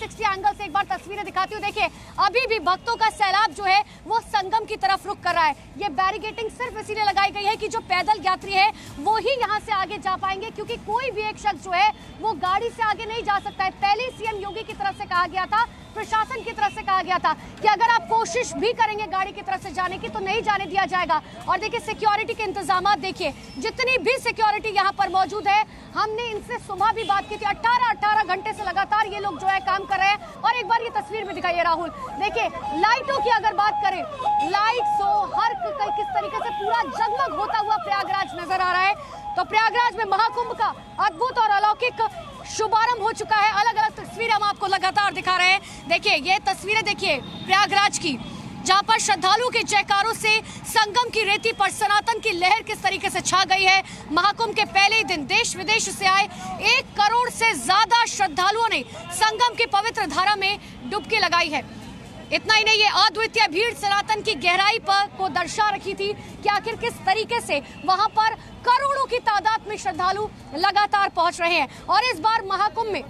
360 angle से एक बार तस्वीरें दिखाती हूँ। देखिए अभी भी भक्तों का सैलाब जो है वो संगम की तरफ रुख कर रहा है। ये बैरिकेडिंग सिर्फ इसीलिए लगाई गई है कि जो पैदल यात्री है वो ही यहाँ से आगे जा पाएंगे, क्योंकि कोई भी एक शख्स जो है वो गाड़ी से आगे नहीं जा सकता है। पहले सीएम योगी की तरफ से कहा गया था, प्रशासन की तरफ से कहा गया था कि अगर आप कोशिश भी करेंगे गाड़ी की तरफ से जाने की तो नहीं जाने दिया जाएगा। और देखिए सिक्योरिटी के इंतजामात देखिए, जितनी भी सिक्योरिटी यहाँ पर मौजूद है। हमने इनसे सुबह भी बात की थी, 18 घंटे से लगातार ये लोग जो है काम कर रहे हैं। और एक बार ये तस्वीर भी दिखाइए राहुल, देखिए लाइटों की अगर बात करें, लाइट शो हर किस तरीके से पूरा जगमग होता हुआ प्रयागराज नजर आ रहा है। तो प्रयागराज में महाकुंभ का अद्भुत और अलौकिक शुभारंभ हो चुका है। अलग अलग तस्वीरें हम आपको लगातार दिखा रहे हैं। देखिए ये तस्वीरें देखिए प्रयागराज की, जहां पर श्रद्धालुओं के जयकारों से संगम की रेती पर सनातन की लहर किस तरीके से छा गई है। महाकुंभ के पहले ही दिन देश विदेश से आए 1 करोड़ से ज्यादा श्रद्धालुओं ने संगम की पवित्र धारा में डुबकी लगाई है। इतना ही नहीं, ये अद्वितीय भीड़ सनातन की गहराई पर को दर्शा रखी थी कि आखिर किस तरीके से वहां पर करोड़ों की तादाद में श्रद्धालु लगातार पहुंच रहे हैं। और इस बार महाकुंभ में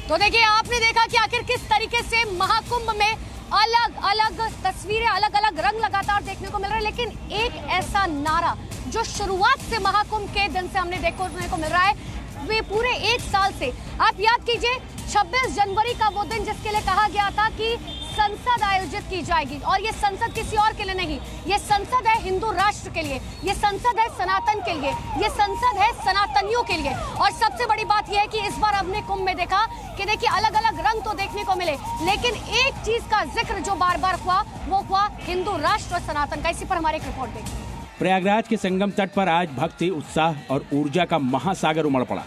तो देखिए आपने देखा कि आखिर किस तरीके से महाकुंभ में अलग अलग तस्वीरें, अलग अलग रंग लगातार देखने को मिल रहे हैं। लेकिन एक ऐसा नारा जो शुरुआत से महाकुंभ के दिन से हमने देखने को मिल रहा है, वे पूरे 1 साल से, आप याद कीजिए 26 जनवरी का वो दिन जिसके लिए कहा गया था कि संसद आयोजित की जाएगी। और ये संसद किसी और के लिए नहीं, ये संसद है हिंदू राष्ट्र के लिए, ये संसद है सनातन के लिए, ये संसद है सनातनियों के लिए। और सबसे बड़ी बात यह है कि इस बार हमने कुंभ में देखा कि देखिए अलग अलग रंग तो देखने को मिले, लेकिन एक चीज का जिक्र जो बार बार हुआ वो हुआ हिंदू राष्ट्र और सनातन का। इसी पर हमारे एक रिपोर्ट देखिए। प्रयागराज के संगम तट पर आज भक्ति, उत्साह और ऊर्जा का महासागर उमड़ पड़ा।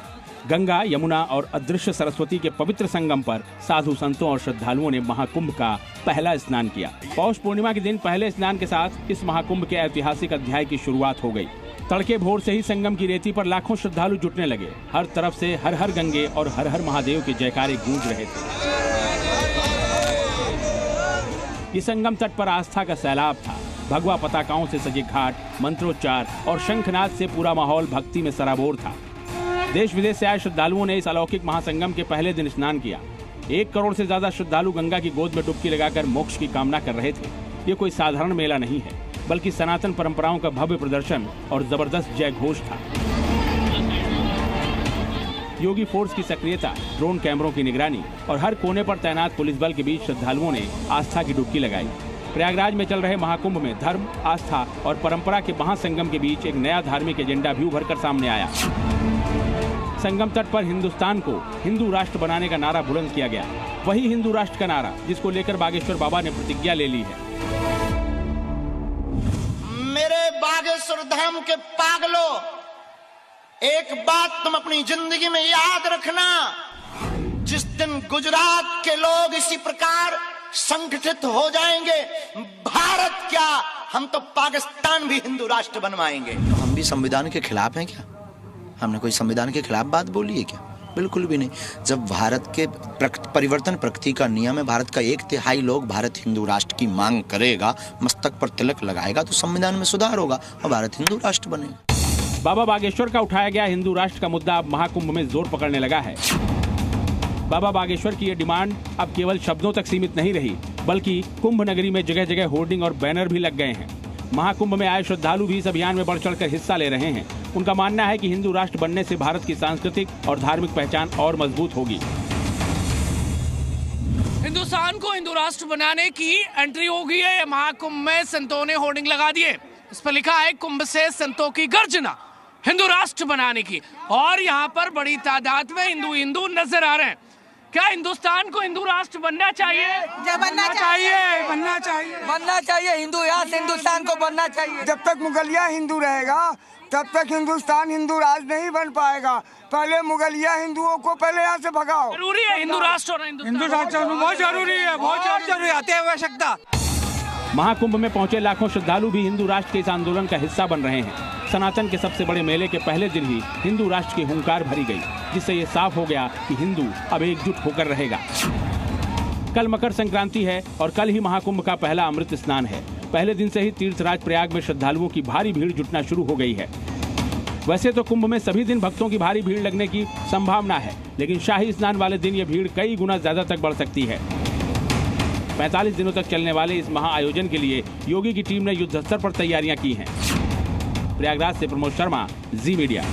गंगा, यमुना और अदृश्य सरस्वती के पवित्र संगम पर साधु संतों और श्रद्धालुओं ने महाकुंभ का पहला स्नान किया। पौष पूर्णिमा के दिन पहले स्नान के साथ इस महाकुंभ के ऐतिहासिक अध्याय की शुरुआत हो गई। तड़के भोर से ही संगम की रेती पर लाखों श्रद्धालु जुटने लगे। हर तरफ से हर हर गंगे और हर हर महादेव के जयकारे गूंज रहे थे। ये संगम तट पर आस्था का सैलाब था। भगवा पताकाओं से सजे घाट, मंत्रोच्चार और शंखनाद से पूरा माहौल भक्ति में सराबोर था। देश विदेश से आए श्रद्धालुओं ने इस अलौकिक महासंगम के पहले दिन स्नान किया। 1 करोड़ से ज्यादा श्रद्धालु गंगा की गोद में डुबकी लगाकर मोक्ष की कामना कर रहे थे। ये कोई साधारण मेला नहीं है, बल्कि सनातन परंपराओं का भव्य प्रदर्शन और जबरदस्त जय घोष था। योगी फोर्स की सक्रियता, ड्रोन कैमरों की निगरानी और हर कोने पर तैनात पुलिस बल के बीच श्रद्धालुओं ने आस्था की डुबकी लगाई। प्रयागराज में चल रहे महाकुंभ में धर्म, आस्था और परंपरा के महासंगम के बीच एक नया धार्मिक एजेंडा भी उभर कर सामने आया। संगम तट पर हिंदुस्तान को हिंदू राष्ट्र बनाने का नारा बुलंद किया गया। वही हिंदू राष्ट्र का नारा जिसको लेकर बागेश्वर बाबा ने प्रतिज्ञा ले ली है। मेरे बागेश्वर धाम के पागलों, एक बात तुम अपनी जिंदगी में याद रखना, जिस दिन गुजरात के लोग इसी प्रकार संगठित हो जाएंगे, भारत क्या हम तो पाकिस्तान भी हिंदू राष्ट्र बनवाएंगे। तो हम भी संविधान के खिलाफ हैं क्या? हमने कोई संविधान के खिलाफ बात बोली है क्या? बिल्कुल भी नहीं। जब भारत के परिवर्तन प्रगति का नियम है, भारत का 1/3 लोग भारत हिंदू राष्ट्र की मांग करेगा, मस्तक पर तिलक लगाएगा, तो संविधान में सुधार होगा और भारत हिंदू राष्ट्र बनेगा। बाबा बागेश्वर का उठाया गया हिंदू राष्ट्र का मुद्दा अब महाकुंभ में जोर पकड़ने लगा है। बाबा बागेश्वर की ये डिमांड अब केवल शब्दों तक सीमित नहीं रही, बल्कि कुंभ नगरी में जगह जगह होर्डिंग और बैनर भी लग गए हैं। महाकुंभ में आए श्रद्धालु भी इस अभियान में बढ़ चढ़कर हिस्सा ले रहे हैं। उनका मानना है कि हिंदू राष्ट्र बनने से भारत की सांस्कृतिक और धार्मिक पहचान और मजबूत होगी। हिंदुस्तान को हिंदू राष्ट्र बनाने की एंट्री हो गई है। महाकुंभ में संतों ने होर्डिंग लगा दिए, इस पर लिखा है कुंभ से संतों की गर्जना, हिंदू राष्ट्र बनाने की। और यहाँ पर बड़ी तादाद में हिंदू नजर आ रहे हैं। क्या हिंदुस्तान को हिंदू राष्ट्र बनना चाहिए? बनना चाहिए। हिंदू राष्ट्र हिंदुस्तान को बनना चाहिए। जब तक मुगलिया हिंदू रहेगा तब तक हिंदुस्तान हिंदू राष्ट्र नहीं बन पाएगा। पहले मुगलिया हिंदुओं को पहले यहाँ से भगाओ। जरूरी है हिंदू राष्ट्र और हिंदू राष्ट्र बहुत जरूरी है, बहुत जरूरी है, अति आवश्यकता। महाकुंभ में पहुंचे लाखों श्रद्धालु भी हिंदू राष्ट्र के इस आंदोलन का हिस्सा बन रहे हैं। सनातन के सबसे बड़े मेले के पहले दिन ही हिंदू राष्ट्र की हुंकार भरी गई, जिससे ये साफ हो गया कि हिंदू अब एकजुट होकर रहेगा। कल मकर संक्रांति है और कल ही महाकुंभ का पहला अमृत स्नान है। पहले दिन से ही तीर्थराज प्रयाग में श्रद्धालुओं की भारी भीड़ जुटना शुरू हो गई है। वैसे तो कुंभ में सभी दिन भक्तों की भारी भीड़ लगने की संभावना है, लेकिन शाही स्नान वाले दिन ये भीड़ कई गुना ज्यादा तक बढ़ सकती है। 45 दिनों तक चलने वाले इस महाआयोजन के लिए योगी की टीम ने युद्ध स्तर पर तैयारियां की हैं। प्रयागराज से प्रमोद शर्मा, जी मीडिया।